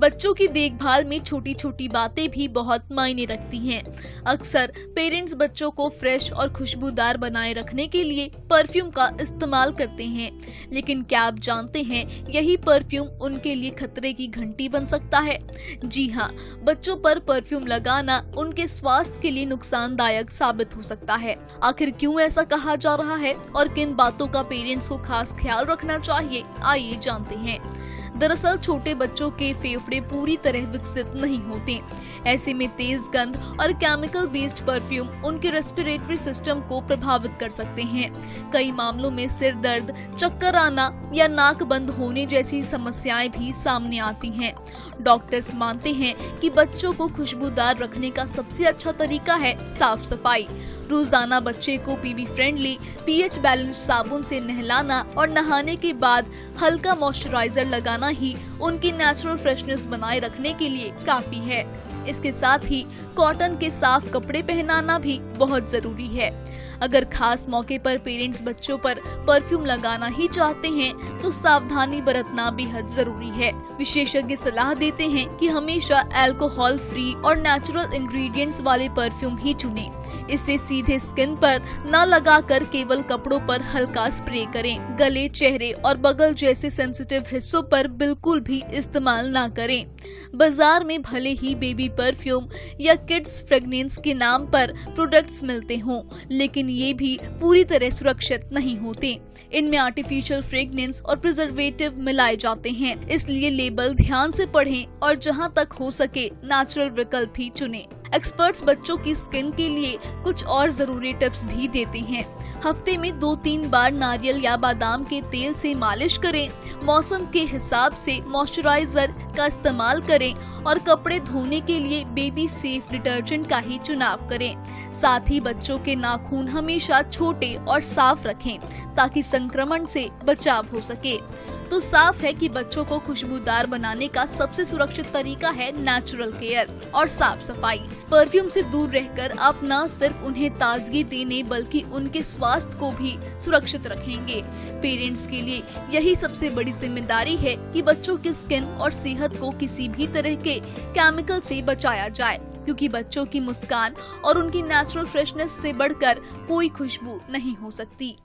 बच्चों की देखभाल में छोटी छोटी बातें भी बहुत मायने रखती हैं। अक्सर पेरेंट्स बच्चों को फ्रेश और खुशबूदार बनाए रखने के लिए परफ्यूम का इस्तेमाल करते हैं, लेकिन क्या आप जानते हैं यही परफ्यूम उनके लिए खतरे की घंटी बन सकता है। जी हाँ, बच्चों पर परफ्यूम लगाना उनके स्वास्थ्य के लिए नुकसानदायक साबित हो सकता है। आखिर क्यों ऐसा कहा जा रहा है और किन बातों का पेरेंट्स को खास ख्याल रखना चाहिए, आइए जानते हैं। दरअसल छोटे बच्चों के फेफड़े पूरी तरह विकसित नहीं होते। ऐसे में तेज गंध और केमिकल बेस्ड परफ्यूम उनके रेस्पिरेटरी सिस्टम को प्रभावित कर सकते हैं। कई मामलों में सिर दर्द, चक्कर आना या नाक बंद होने जैसी समस्याएं भी सामने आती हैं। डॉक्टर्स मानते हैं कि बच्चों को खुशबूदार रखने का सबसे अच्छा तरीका है साफ सफाई। रोजाना बच्चे को पीबी फ्रेंडली पीएच बैलेंस साबुन से नहलाना और नहाने के बाद हल्का मॉइस्चराइजर लगाना ही उनकी नेचुरल फ्रेशनेस बनाए रखने के लिए काफी है। इसके साथ ही कॉटन के साफ कपड़े पहनाना भी बहुत जरूरी है। अगर खास मौके पर पेरेंट्स बच्चों पर परफ्यूम लगाना ही चाहते हैं तो सावधानी बरतना बेहद जरूरी है। विशेषज्ञ सलाह देते हैं कि हमेशा अल्कोहल फ्री और नेचुरल इंग्रेडिएंट्स वाले परफ्यूम ही चुनें। इसे सीधे स्किन पर न लगाकर केवल कपड़ों पर हल्का स्प्रे करें। गले, चेहरे और बगल जैसे सेंसिटिव हिस्सों पर बिल्कुल भी इस्तेमाल न करें। बाजार में भले ही बेबी परफ्यूम या किड्स फ्रेग्रेंस के नाम पर प्रोडक्ट्स मिलते हों, लेकिन ये भी पूरी तरह सुरक्षित नहीं होते। इनमें आर्टिफिशियल फ्रेग्रेंस और प्रिजर्वेटिव मिलाए जाते हैं, इसलिए लेबल ध्यान से पढ़ें और जहां तक हो सके नेचुरल विकल्प ही चुनें। एक्सपर्ट्स बच्चों की स्किन के लिए कुछ और जरूरी टिप्स भी देते हैं। हफ्ते में 2-3 बार नारियल या बादाम के तेल से मालिश करें। मौसम के हिसाब से मॉइस्चराइजर का इस्तेमाल करें और कपड़े धोने के लिए बेबी सेफ डिटर्जेंट का ही चुनाव करें। साथ ही बच्चों के नाखून हमेशा छोटे और साफ रखें ताकि संक्रमण से बचाव हो सके। तो साफ है कि बच्चों को खुशबूदार बनाने का सबसे सुरक्षित तरीका है नेचुरल केयर और साफ सफाई। परफ्यूम से दूर रहकर आप न सिर्फ उन्हें ताजगी देने बल्कि उनके स्वास्थ्य को भी सुरक्षित रखेंगे। पेरेंट्स के लिए यही सबसे बड़ी जिम्मेदारी है कि बच्चों की स्किन और सेहत को किसी भी तरह के केमिकल से बचाया जाए, क्योंकि बच्चों की मुस्कान और उनकी नेचुरल फ्रेशनेस से बढ़कर कोई खुशबू नहीं हो सकती।